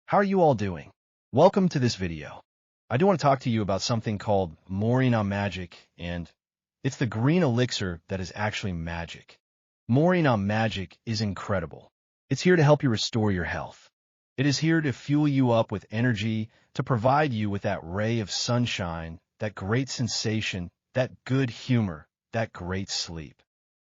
How are you all doing? Welcome to this video. I do want to talk to you about something called Moringa Magic, and it's the green elixir that is actually magic. Moringa Magic is incredible. It's here to help you restore your health. It is here to fuel you up with energy, to provide you with that ray of sunshine, that great sensation, that good humor, that great sleep.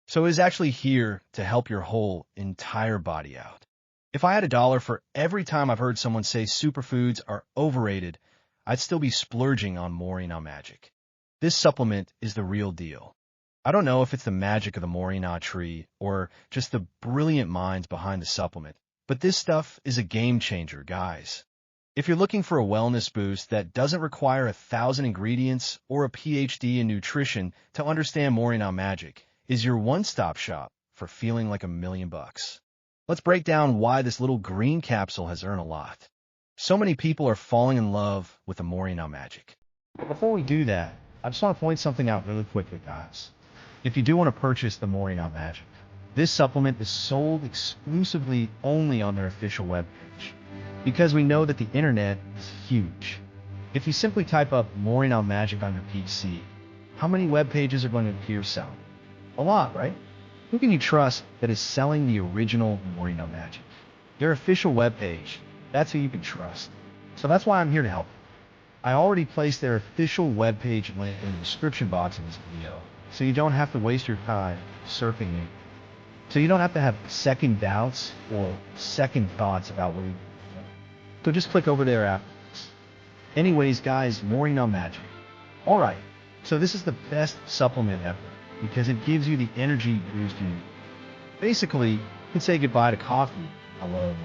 So it is actually here to help your whole entire body out. If I had $1 for every time I've heard someone say superfoods are overrated, I'd still be splurging on Moringa Magic. This supplement is the real deal. I don't know if it's the magic of the Moringa tree or just the brilliant minds behind the supplement, but this stuff is a game changer, guys. If you're looking for a wellness boost that doesn't require 1,000 ingredients or a PhD in nutrition to understand Moringa Magic, is your one-stop shop for feeling like $1,000,000. Let's break down why this little green capsule has earned a lot. So many people are falling in love with the Moringa Magic. But before we do that, I just want to point something out really quickly, guys. If you do want to purchase the Moringa Magic, this supplement is sold exclusively only on their official webpage, because we know that the internet is huge. If you simply type up Moringa Magic on your PC, how many web pages are going to appear selling? A lot, right? Who can you trust that is selling the original Moringa Magic? Their official webpage. That's who you can trust. So that's why I'm here to help. I already placed their official webpage link in the description box of this video, so you don't have to waste your time surfing it. So you don't have to have second doubts or second thoughts about what you do. So just click over there after this. Anyways, guys, Moringa Magic. Alright, so this is the best supplement ever, because it gives you the energy boost you need. Basically, you can say goodbye to coffee. Hello.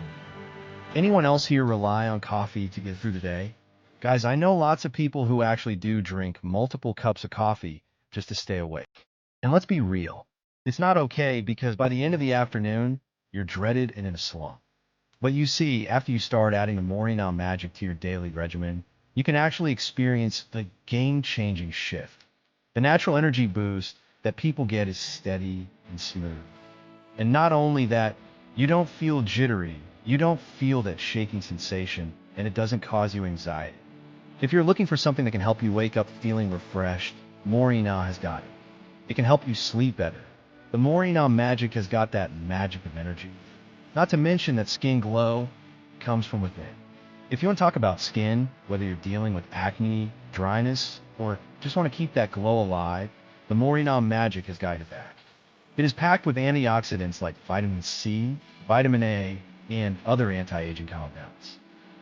Anyone else here rely on coffee to get through the day? Guys, I know lots of people who actually do drink multiple cups of coffee just to stay awake. And let's be real. It's not okay, because by the end of the afternoon, you're dreaded and in a slump. But you see, after you start adding the Moringa Magic to your daily regimen, you can actually experience the game-changing shift. The natural energy boost that people get is steady and smooth. And not only that, you don't feel jittery, you don't feel that shaking sensation, and it doesn't cause you anxiety. If you're looking for something that can help you wake up feeling refreshed, Moringa has got it. It can help you sleep better. The Moringa Magic has got that magic of energy. Not to mention that skin glow comes from within. If you want to talk about skin, whether you're dealing with acne, dryness, or just want to keep that glow alive, the Moringa Magic has got your back. It is packed with antioxidants like vitamin C, vitamin A, and other anti-aging compounds.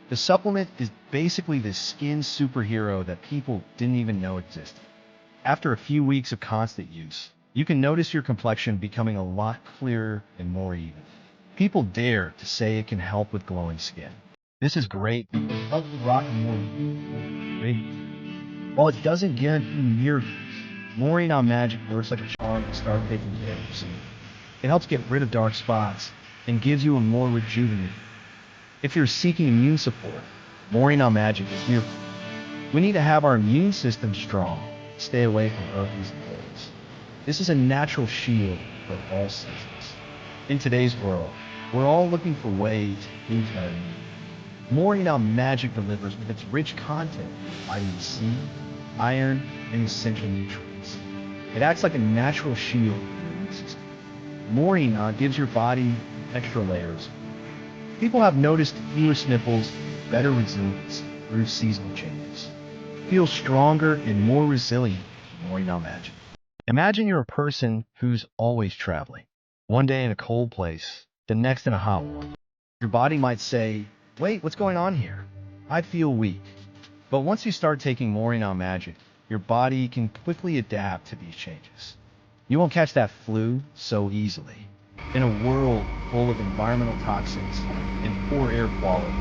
The supplement is basically the skin superhero that people didn't even know existed. After a few weeks of constant use, you can notice your complexion becoming a lot clearer and more even. People dare to say it can help with glowing skin. This is great because it helps with rock and roll. While it doesn't guarantee miracles, Moringa Magic works like a charm to start taking care of yourself. It helps get rid of dark spots and gives you a more rejuvenated. If you're seeking immune support, Moringa Magic is here. We need to have our immune system strong. Stay away from herpes and colds. This is a natural shield for all seasons. In today's world, we're all looking for ways to boost our immunity. Moringa Magic delivers with its rich content of vitamin C, iron, and essential nutrients. It acts like a natural shield for your immune system. Moringa gives your body extra layers. People have noticed fewer sniffles, better resilience through seasonal changes. Feel stronger and more resilient with Moringa Magic. Imagine you're a person who's always traveling. One day in a cold place, the next in a hot one. Your body might say, "Wait, what's going on here? I feel weak." But once you start taking Moringa Magic, your body can quickly adapt to these changes. You won't catch that flu so easily. In a world full of environmental toxins and poor air quality,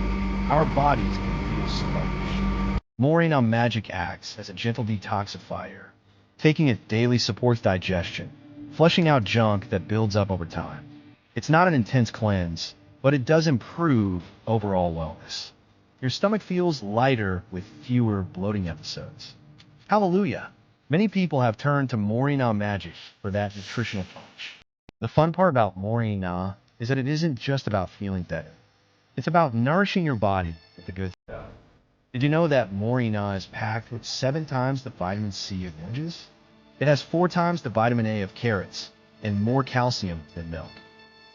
our bodies can feel sluggish. Moringa Magic acts as a gentle detoxifier. Taking it daily supports digestion, flushing out junk that builds up over time. It's not an intense cleanse, but it does improve overall wellness. Your stomach feels lighter with fewer bloating episodes. Hallelujah! Many people have turned to Moringa Magic for that nutritional punch. The fun part about Moringa is that it isn't just about feeling better. It's about nourishing your body with the good stuff. Did you know that Moringa is packed with 7 times the vitamin C of oranges? It has 4 times the vitamin A of carrots and more calcium than milk.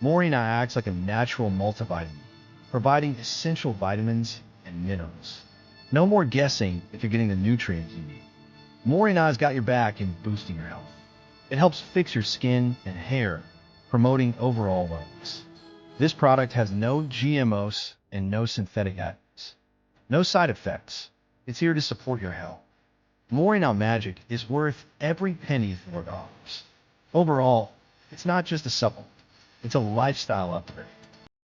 Moringa acts like a natural multivitamin, providing essential vitamins and minerals. No more guessing if you're getting the nutrients you need. Moringa's got your back in boosting your health. It helps fix your skin and hair, promoting overall wellness. This product has no GMOs and no synthetic additives. No side effects. It's here to support your health. Moringa Magic is worth every penny for $4. Overall, it's not just a supplement. It's a lifestyle upgrade.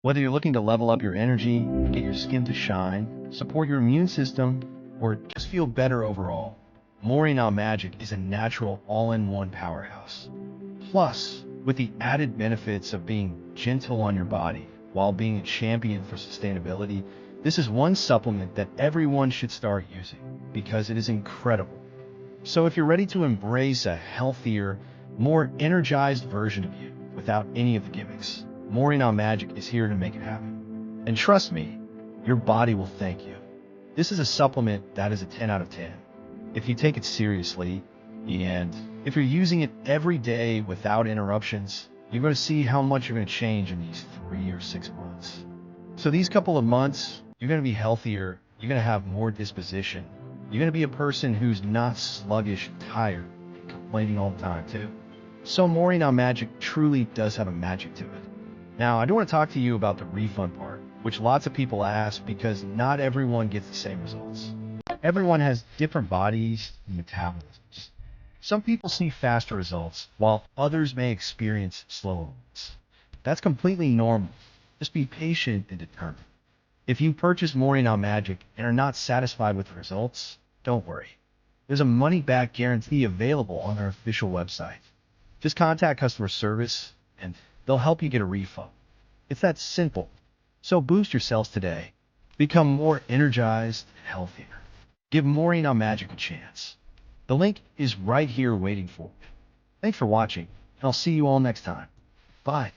Whether you're looking to level up your energy, get your skin to shine, support your immune system, or just feel better overall, Moringa Magic is a natural all-in-one powerhouse. Plus, with the added benefits of being gentle on your body while being a champion for sustainability, this is one supplement that everyone should start using because it is incredible. So if you're ready to embrace a healthier, more energized version of you without any of the gimmicks, Moringa Magic is here to make it happen. And trust me, your body will thank you. This is a supplement that is a 10 out of 10. If you take it seriously, and if you're using it every day without interruptions, you're going to see how much you're going to change in these 3 or 6 months. So these couple of months, you're going to be healthier, you're going to have more disposition, you're going to be a person who's not sluggish and tired and complaining all the time too. So Moringa Magic truly does have a magic to it. Now, I do want to talk to you about the refund part, which lots of people ask because not everyone gets the same results. Everyone has different bodies and metabolisms. Some people see faster results, while others may experience slower ones. That's completely normal. Just be patient and determined. If you purchase Moringa Magic and are not satisfied with the results, don't worry. There's a money-back guarantee available on our official website. Just contact customer service and they'll help you get a refund. It's that simple. So boost yourselves today. Become more energized and healthier. Give Moringa Magic a chance. The link is right here waiting for you. Thanks for watching, and I'll see you all next time. Bye.